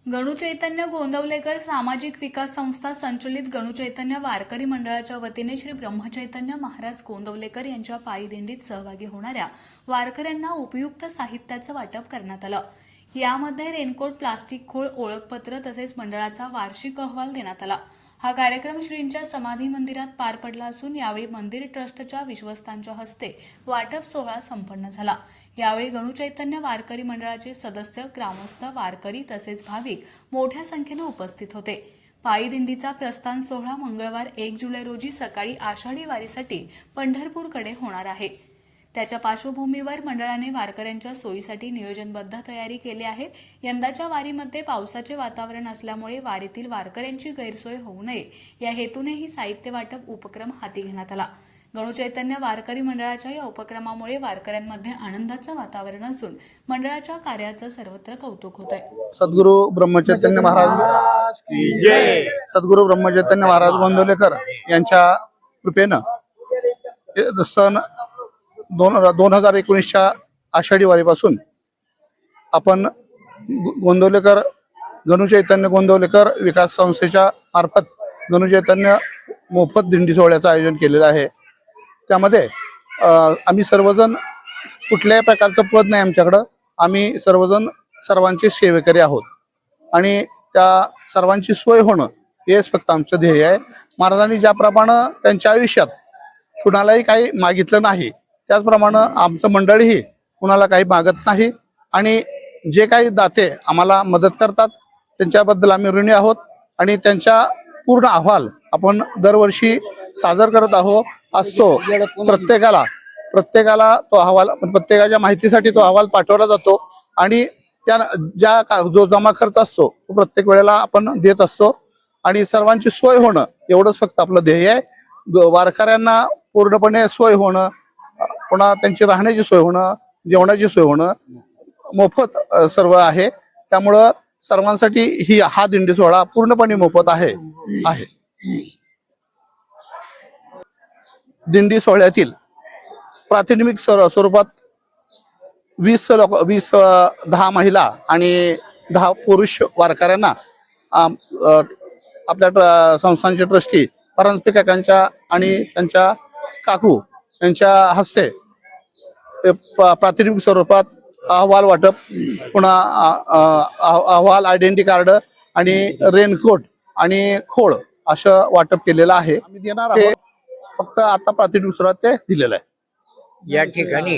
गणू चैतन्य गोंदवलेकर सामाजिक विकास संस्था संचलित गणू चैतन्य वारकरी मंडळाच्या वतीने श्री ब्रह्मचैतन्य महाराज गोंदवलेकर यांच्या पायी दिंडीत सहभागी होणाऱ्या वारकऱ्यांना उपयुक्त साहित्याचं वाटप करण्यात आलं। यामध्ये रेनकोट, प्लास्टिक खोळ, ओळखपत्र तसेच मंडळाचा वार्षिक अहवाल देण्यात आला। हा कार्यक्रम श्रींच्या समाधी मंदिरात पार पडला असून यावेळी मंदिर ट्रस्टच्या विश्वस्तांच्या हस्ते वाटप सोहळा संपन्न झाला। यावेळी गणू चैतन्य वारकरी मंडळाचे सदस्य, ग्रामस्थ, वारकरी तसेच भाविक मोठ्या संख्येने उपस्थित होते। पायी दिंडीचा प्रस्थान सोहळा मंगळवार 1 जुलै रोजी सकाळी आषाढी वारीसाठी पंढरपूरकडे होणार आहे। त्याच्या पार्श्वभूमीवर मंडळाने वारकऱ्यांच्या सोयीसाठी नियोजनबद्ध तयारी केली आहे। यंदाच्या वारीमध्ये पावसाचे वातावरण असल्यामुळे वारीतील वारकऱ्यांची गैरसोय होऊ नये या हेतूने ही साहित्य वाटप उपक्रम हाती घेण्यात आला। गणू चैतन्य वारकरी मंडळाच्या या उपक्रमामुळे वारकऱ्यांमध्ये आनंदाचं वातावरण असून मंडळाच्या कार्याचं सर्वत्र कौतुक होत आहे। सद्गुरु ब्रह्मचैतन्य महाराज की जय। सद्गुरु ब्रह्मचैतन्य महाराज गोंदवलेकर यांच्या कृपेनं सन 2019च्या आषाढी वारीपासून आपण गणू चैतन्य गोंदवलेकर विकास संस्थेच्या मार्फत गणू चैतन्य मोफत दिंडी सोहळ्याचं आयोजन केलेलं आहे। त्यामध्ये आम्ही सर्वजण कुठल्याही प्रकारचं पद नाही आमच्याकडं, आम्ही सर्वजण सर्वांचे सेवेकरी आहोत आणि त्या सर्वांची सोय होणं हेच फक्त आमचं ध्येय आहे। महाराजांनी ज्याप्रमाणे त्यांच्या आयुष्यात कुणालाही काही मागितलं नाही, त्याचप्रमाणे आमचं मंडळही कुणाला काही मागत नाही आणि जे काही दाते आम्हाला मदत करतात त्यांच्याबद्दल आम्ही ऋणी आहोत आणि त्यांचा पूर्ण अहवाल आपण दरवर्षी सादर करत असतो। प्रत्येकाला तो अहवाल, प्रत्येकाच्या माहितीसाठी तो अहवाल पाठवला जातो आणि त्या जो जमा खर्च असतो तो प्रत्येक वेळेला आपण देत असतो आणि सर्वांची सोय होणं एवढंच फक्त आपलं ध्येय आहे। वारकऱ्यांना पूर्णपणे सोय होणं, पुन्हा त्यांची राहण्याची सोय होणं, जेवणाची सोय होणं मोफत सर्व आहे। त्यामुळं सर्वांसाठी हा दिंडी सोहळा पूर्णपणे मोफत आहे। दिंडी सोहळ्यातील प्रातिनिधिक स्वरूपात 10 महिला आणि 10 पुरुष वारकऱ्यांना आपल्या संस्थांचे ट्रस्टी परांजपे काकांच्या आणि त्यांच्या काकू यांच्या हस्ते प्रातिनिधिक स्वरूपात अहवाल वाटप, पुन्हा अहवाल, आयडेंटिटी कार्ड आणि रेनकोट आणि खोळ असं वाटप केलेलं आहे। आम्ही देणार आहोत, फक्त आता प्रातिनिधिक स्वरूपात ते दिलेलं आहे। या ठिकाणी